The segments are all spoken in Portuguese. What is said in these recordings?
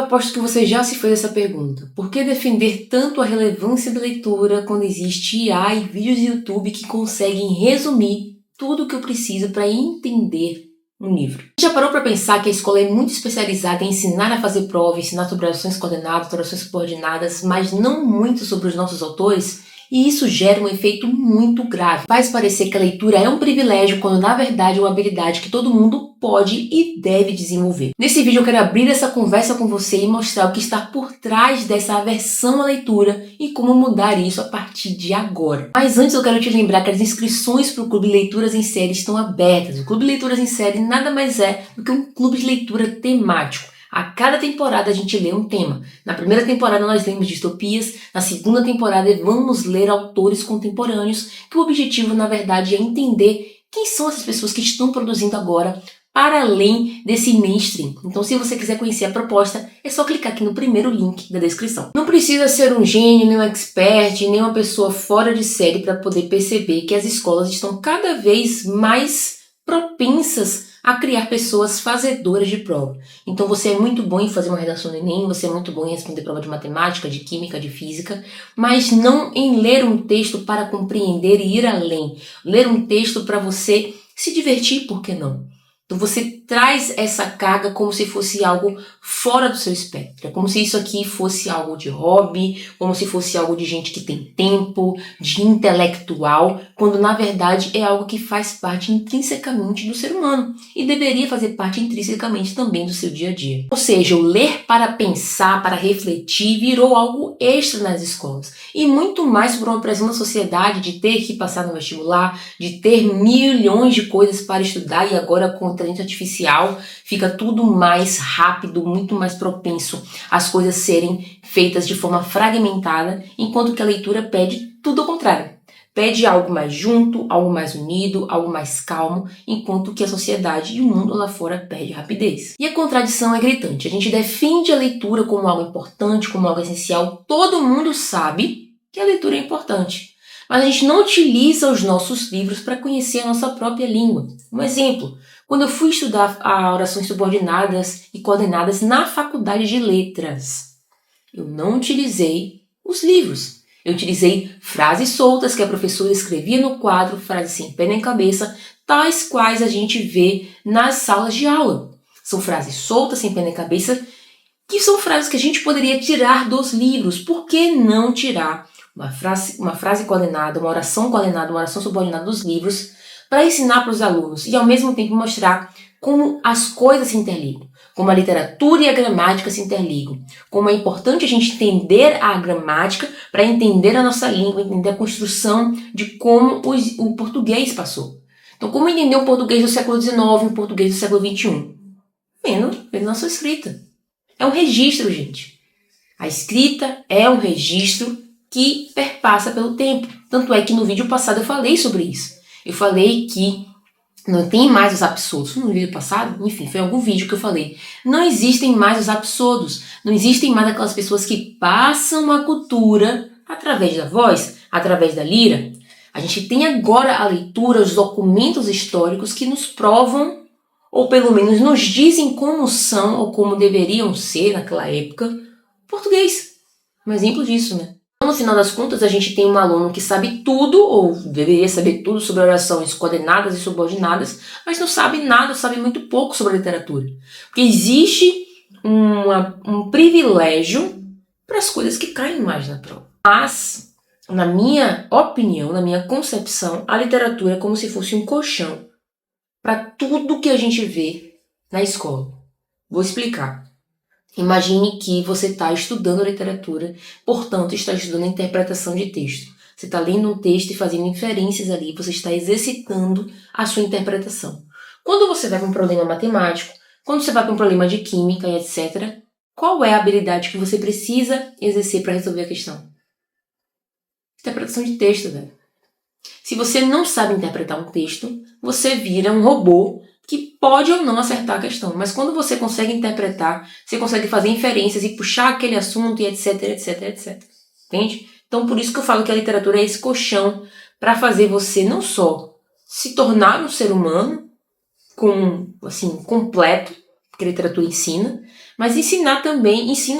aposto que você já se fez essa pergunta. Por que defender tanto a relevância da leitura quando existe IA e vídeos do YouTube que conseguem resumir tudo o que eu preciso para entender um livro? Já parou para pensar que a escola é muito especializada em ensinar a fazer prova, ensinar sobre orações coordenadas, orações subordinadas, mas não muito sobre os nossos autores? E isso gera um efeito muito grave. Faz parecer que a leitura é um privilégio, quando na verdade é uma habilidade que todo mundo pode e deve desenvolver. Nesse vídeo eu quero abrir essa conversa com você e mostrar o que está por trás dessa aversão à leitura e como mudar isso a partir de agora. Mas antes eu quero te lembrar que as inscrições para o Clube Leituras em Série estão abertas. O Clube Leituras em Série nada mais é do que um clube de leitura temático. A cada temporada a gente lê um tema. Na primeira temporada nós lemos distopias, na segunda temporada vamos ler autores contemporâneos, que o objetivo na verdade é entender quem são essas pessoas que estão produzindo agora para além desse mainstream. Então se você quiser conhecer a proposta, é só clicar aqui no primeiro link da descrição. Não precisa ser um gênio, nem um expert, nem uma pessoa fora de série para poder perceber que as escolas estão cada vez mais propensas a criar pessoas fazedoras de prova. Então você é muito bom em fazer uma redação do Enem, você é muito bom em responder prova de matemática, de química, de física, mas não em ler um texto para compreender e ir além. Ler um texto para você se divertir, por que não? Então você traz essa carga como se fosse algo fora do seu espectro. É como se isso aqui fosse algo de hobby, como se fosse algo de gente que tem tempo, de intelectual, quando na verdade é algo que faz parte intrinsecamente do ser humano e deveria fazer parte intrinsecamente também do seu dia a dia. Ou seja, o ler para pensar, para refletir, virou algo extra nas escolas. E muito mais por uma pressão da sociedade de ter que passar no vestibular, de ter milhões de coisas para estudar, e agora com a inteligência artificial fica tudo mais rápido, muito mais propenso às coisas serem feitas de forma fragmentada, enquanto que a leitura pede tudo ao contrário. Pede algo mais junto, algo mais unido, algo mais calmo, enquanto que a sociedade e o mundo lá fora pede rapidez. E a contradição é gritante. A gente defende a leitura como algo importante, como algo essencial. Todo mundo sabe que a leitura é importante, mas a gente não utiliza os nossos livros para conhecer a nossa própria língua. Um exemplo, quando eu fui estudar orações subordinadas e coordenadas na faculdade de letras, eu não utilizei os livros. Eu utilizei frases soltas que a professora escrevia no quadro, frases sem pé nem cabeça, tais quais a gente vê nas salas de aula. São frases soltas, sem pé nem cabeça, que são frases que a gente poderia tirar dos livros. Por que não tirar uma frase coordenada, uma oração coordenada, uma oração subordinada dos livros para ensinar para os alunos e ao mesmo tempo mostrar como as coisas se interligam, como a literatura e a gramática se interligam, como é importante a gente entender a gramática para entender a nossa língua, entender a construção de como o português passou. Então, como entender o português do século XIX e o português do século XXI? Vendo nossa escrita. É um registro, gente. A escrita é um registro que perpassa pelo tempo. Tanto é que no vídeo passado eu falei sobre isso. Eu falei que não tem mais os absurdos. No vídeo passado, enfim, foi algum vídeo que eu falei. Não existem mais os absurdos. Não existem mais aquelas pessoas que passam a cultura através da voz, através da lira. A gente tem agora a leitura, os documentos históricos que nos provam, ou pelo menos nos dizem como são, ou como deveriam ser naquela época, português. Um exemplo disso, né? No final das contas, a gente tem um aluno que sabe tudo, ou deveria saber tudo sobre orações coordenadas e subordinadas, mas não sabe nada, sabe muito pouco sobre a literatura. Porque existe um privilégio para as coisas que caem mais na prova. Mas, na minha opinião, na minha concepção, a literatura é como se fosse um colchão para tudo que a gente vê na escola. Vou explicar. Imagine que você está estudando literatura, portanto está estudando a interpretação de texto. Você está lendo um texto e fazendo inferências ali, você está exercitando a sua interpretação. Quando você vai para um problema matemático, quando você vai para um problema de química e etc., qual é a habilidade que você precisa exercer para resolver a questão? Interpretação de texto, velho. Se você não sabe interpretar um texto, você vira um robô que pode ou não acertar a questão. Mas quando você consegue interpretar, você consegue fazer inferências e puxar aquele assunto e etc, etc, etc. Entende? Então por isso que eu falo que a literatura é esse colchão para fazer você não só se tornar um ser humano completo, porque a literatura ensina, mas ensina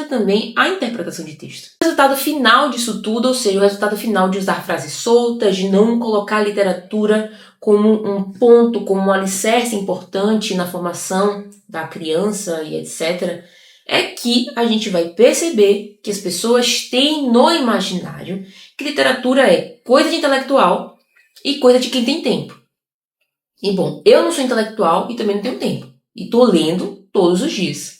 também a interpretação de texto. O resultado final disso tudo, ou seja, o resultado final de usar frases soltas, de não colocar a literatura como um ponto, como um alicerce importante na formação da criança e etc., é que a gente vai perceber que as pessoas têm no imaginário que literatura é coisa de intelectual e coisa de quem tem tempo. E bom, eu não sou intelectual e também não tenho tempo. E tô lendo todos os dias.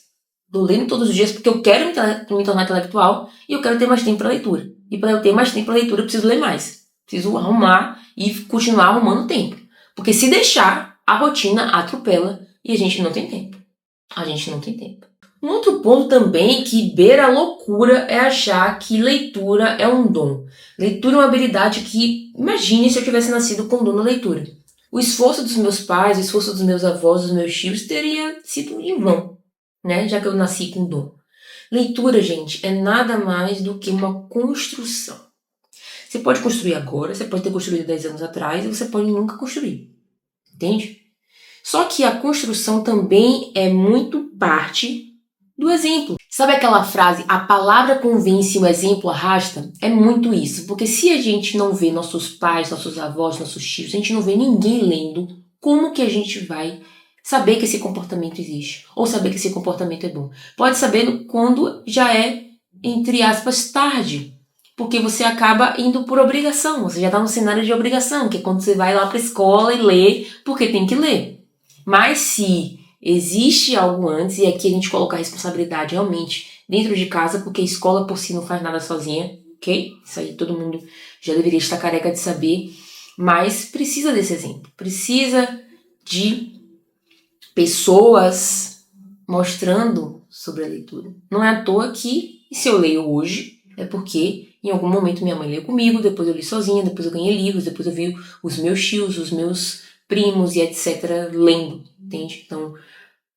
Tô lendo todos os dias porque eu quero me tornar intelectual e eu quero ter mais tempo para leitura. E para eu ter mais tempo para leitura, eu preciso ler mais. Preciso arrumar e continuar arrumando tempo. Porque se deixar, a rotina atropela e a gente não tem tempo. A gente não tem tempo. Um outro ponto também que beira a loucura é achar que leitura é um dom. Leitura é uma habilidade que, imagine se eu tivesse nascido com dom na leitura. O esforço dos meus pais, o esforço dos meus avós, dos meus tios teria sido em vão, né? Já que eu nasci com dom. Leitura, gente, é nada mais do que uma construção. Você pode construir agora, você pode ter construído 10 anos atrás e você pode nunca construir. Entende? Só que a construção também é muito parte do exemplo. Sabe aquela frase, a palavra convence, o exemplo arrasta? É muito isso, porque se a gente não vê nossos pais, nossos avós, nossos tios, a gente não vê ninguém lendo, como que a gente vai saber que esse comportamento existe? Ou saber que esse comportamento é bom? Pode saber quando já é, entre aspas, tarde, porque você acaba indo por obrigação, você já está no cenário de obrigação, que é quando você vai lá para a escola e lê, porque tem que ler. Mas se existe algo antes, e aqui a gente coloca a responsabilidade realmente dentro de casa, porque a escola por si não faz nada sozinha, ok? Isso aí todo mundo já deveria estar careca de saber, mas precisa desse exemplo, precisa de pessoas mostrando sobre a leitura. Não é à toa que, se eu leio hoje, é porque em algum momento minha mãe leu comigo, depois eu li sozinha, depois eu ganhei livros, depois eu vi os meus tios, os meus primos e etc. lendo, entende? Então,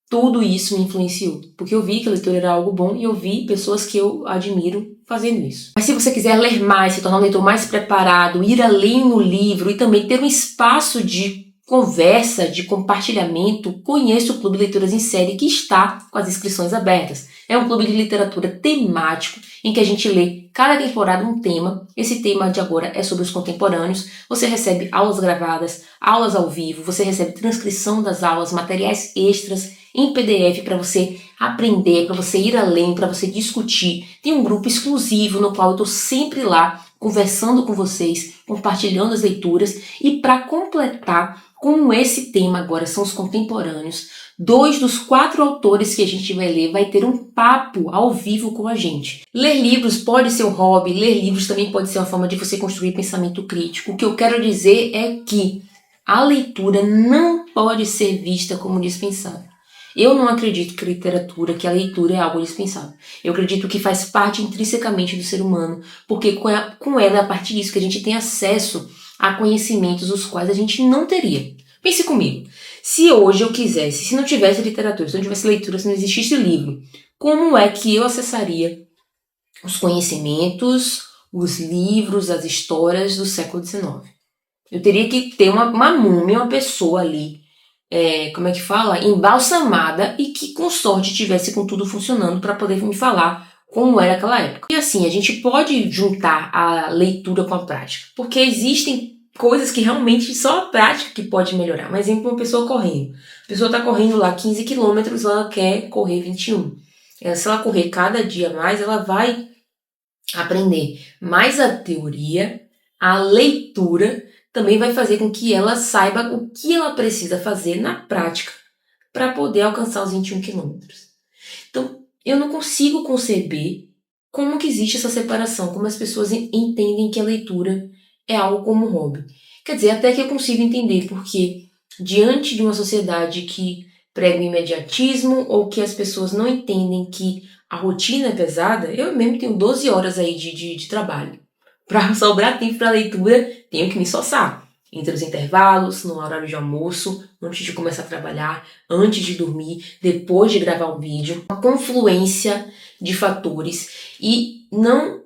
tudo isso me influenciou, porque eu vi que a leitura era algo bom e eu vi pessoas que eu admiro fazendo isso. Mas se você quiser ler mais, se tornar um leitor mais preparado, ir além no livro e também ter um espaço de conversa, de compartilhamento, conheça o Clube Leituras em Série, que está com as inscrições abertas. É um clube de literatura temático, em que a gente lê cada temporada um tema. Esse tema de agora é sobre os contemporâneos. Você recebe aulas gravadas, aulas ao vivo, você recebe transcrição das aulas, materiais extras em PDF para você aprender, para você ir além, para você discutir. Tem um grupo exclusivo no qual eu estou sempre lá, conversando com vocês, compartilhando as leituras. E para completar, com esse tema agora são os contemporâneos, 2 dos 4 autores que a gente vai ler vai ter um papo ao vivo com a gente. Ler livros pode ser um hobby, ler livros também pode ser uma forma de você construir pensamento crítico. O que eu quero dizer é que a leitura não pode ser vista como dispensável. Eu não acredito que a leitura é algo dispensável. Eu acredito que faz parte intrinsecamente do ser humano, porque com ela é a partir disso que a gente tem acesso a conhecimentos os quais a gente não teria. Pense comigo, se hoje eu quisesse, se não tivesse literatura, se não tivesse leitura, se não existisse livro, como é que eu acessaria os conhecimentos, os livros, as histórias do século XIX? Eu teria que ter uma múmia, uma pessoa ali, embalsamada e que com sorte tivesse com tudo funcionando para poder me falar como era aquela época. E assim, a gente pode juntar a leitura com a prática, porque existem coisas que realmente só a prática que pode melhorar. Um exemplo, uma pessoa correndo. A pessoa está correndo lá 15 quilômetros, ela quer correr 21. Se ela correr cada dia mais, ela vai aprender mais a teoria, a leitura, também vai fazer com que ela saiba o que ela precisa fazer na prática para poder alcançar os 21 quilômetros. Então, eu não consigo conceber como que existe essa separação, como as pessoas entendem que a leitura é algo como hobby. Quer dizer, até que eu consigo entender, porque diante de uma sociedade que prega o imediatismo ou que as pessoas não entendem que a rotina é pesada, eu mesmo tenho 12 horas aí de trabalho. Para sobrar tempo para leitura, tenho que me esforçar. Entre os intervalos, no horário de almoço, antes de começar a trabalhar, antes de dormir, depois de gravar um vídeo. Uma confluência de fatores e não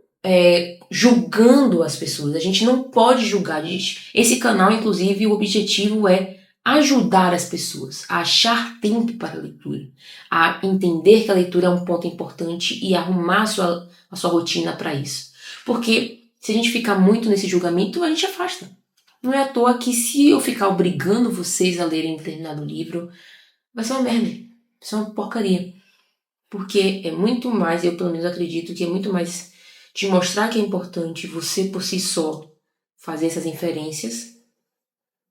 julgando as pessoas. A gente não pode julgar. Esse canal, inclusive, o objetivo é ajudar as pessoas a achar tempo para a leitura, a entender que a leitura é um ponto importante e arrumar a sua rotina para isso. Porque se a gente ficar muito nesse julgamento, a gente afasta. Não é à toa que se eu ficar obrigando vocês a lerem determinado livro, vai ser uma merda, vai ser uma porcaria. Porque é muito mais, eu pelo menos acredito que é muito mais de mostrar que é importante você por si só fazer essas inferências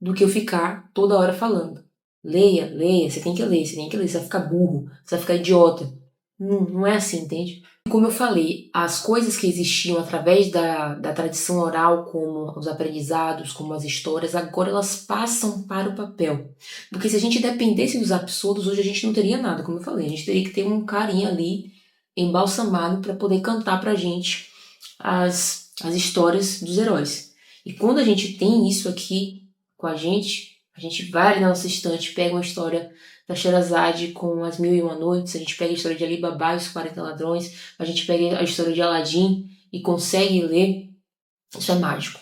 do que eu ficar toda hora falando. Leia, leia, você tem que ler, você vai ficar burro, você vai ficar idiota. Não é assim, entende? Como eu falei, as coisas que existiam através da tradição oral, como os aprendizados, como as histórias, agora elas passam para o papel. Porque se a gente dependesse dos absurdos, hoje a gente não teria nada, como eu falei. A gente teria que ter um carinha ali, embalsamado, para poder cantar pra gente as histórias dos heróis. E quando a gente tem isso aqui com a gente vai ali na nossa estante, pega uma história da Sherazade com as 1001 Noites, a gente pega a história de Ali Babá e os 40 Ladrões, a gente pega a história de Aladim e consegue ler. Isso é mágico.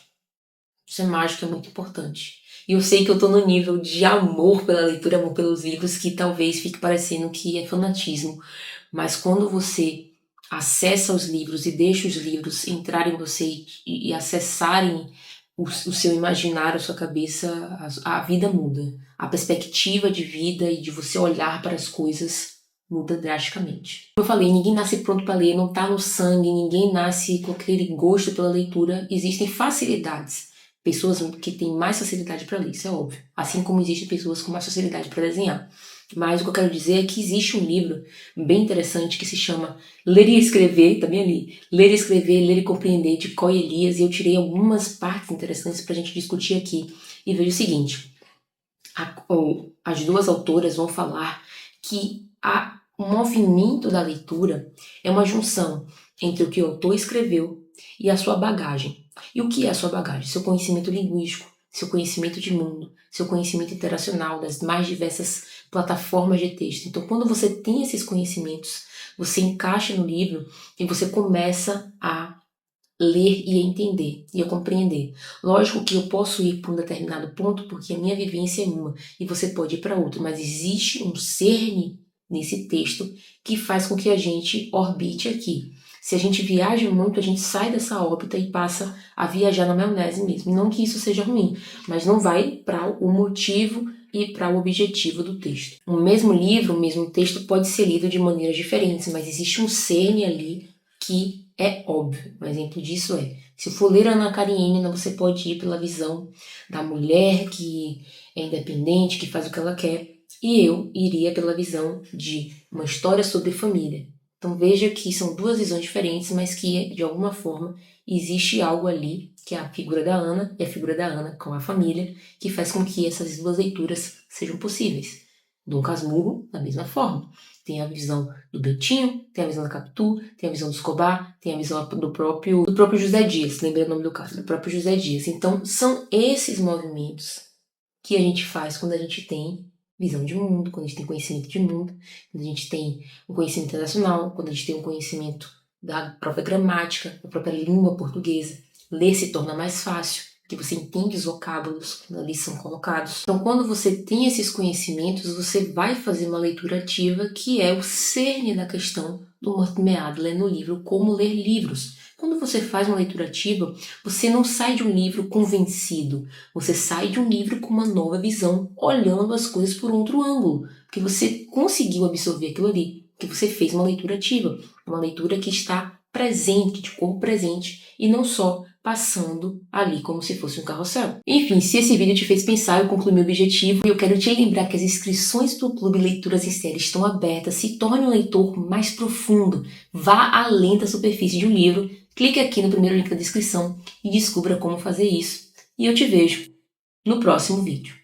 Isso é mágico, é muito importante. E eu sei que eu tô no nível de amor pela leitura, amor pelos livros, que talvez fique parecendo que é fanatismo. Mas quando você acessa os livros e deixa os livros entrarem em você e acessarem o seu imaginário, a sua cabeça, a vida muda. A perspectiva de vida e de você olhar para as coisas muda drasticamente. Como eu falei, ninguém nasce pronto para ler, não está no sangue, ninguém nasce com aquele gosto pela leitura. Existem facilidades. Pessoas que têm mais facilidade para ler, isso é óbvio. Assim como existem pessoas com mais facilidade para desenhar. Mas o que eu quero dizer é que existe um livro bem interessante que se chama Ler e Escrever, também ali, Ler e Escrever, Ler e Compreender, de Coy Elias, e eu tirei algumas partes interessantes para a gente discutir aqui. E vejo o seguinte, as duas autoras vão falar que o movimento da leitura é uma junção entre o que o autor escreveu e a sua bagagem. E o que é a sua bagagem? Seu conhecimento linguístico, seu conhecimento de mundo, seu conhecimento interacional das mais diversas plataformas de texto. Então, quando você tem esses conhecimentos, você encaixa no livro e você começa a ler e a entender e a compreender. Lógico que eu posso ir para um determinado ponto porque a minha vivência é uma e você pode ir para outro, mas existe um cerne nesse texto que faz com que a gente orbite aqui. Se a gente viaja muito, a gente sai dessa órbita e passa a viajar na maionese mesmo. Não que isso seja ruim, mas não vai para o motivo e para o objetivo do texto. O mesmo livro, o mesmo texto pode ser lido de maneiras diferentes, mas existe um cerne ali que é óbvio. Um exemplo disso é, se for ler Ana Karenina, você pode ir pela visão da mulher que é independente, que faz o que ela quer, e eu iria pela visão de uma história sobre família. Então veja que são duas visões diferentes, mas que de alguma forma existe algo ali, que é a figura da Ana e a figura da Ana com a família, que faz com que essas duas leituras sejam possíveis. Dom Casmurro, da mesma forma. Tem a visão do Bentinho, tem a visão da Capitu, tem a visão do Escobar, tem a visão do próprio José Dias, lembrei o nome do cara, do próprio José Dias. Então são esses movimentos que a gente faz quando a gente tem visão de mundo, quando a gente tem conhecimento de mundo, quando a gente tem um conhecimento internacional, quando a gente tem um conhecimento da própria gramática, da própria língua portuguesa. Ler se torna mais fácil, porque você entende os vocábulos que ali são colocados. Então, quando você tem esses conhecimentos, você vai fazer uma leitura ativa, que é o cerne da questão do Mortimer Adler no livro Como Ler Livros. Quando você faz uma leitura ativa, você não sai de um livro convencido, você sai de um livro com uma nova visão, olhando as coisas por outro ângulo, porque você conseguiu absorver aquilo ali, porque você fez uma leitura ativa, uma leitura que está presente, de corpo presente, e não só passando ali como se fosse um carrossel. Enfim, se esse vídeo te fez pensar, eu concluí meu objetivo e eu quero te lembrar que as inscrições para o Clube Leituras em Série estão abertas. Se torne um leitor mais profundo, vá além da superfície de um livro, clique aqui no primeiro link da descrição e descubra como fazer isso. E eu te vejo no próximo vídeo.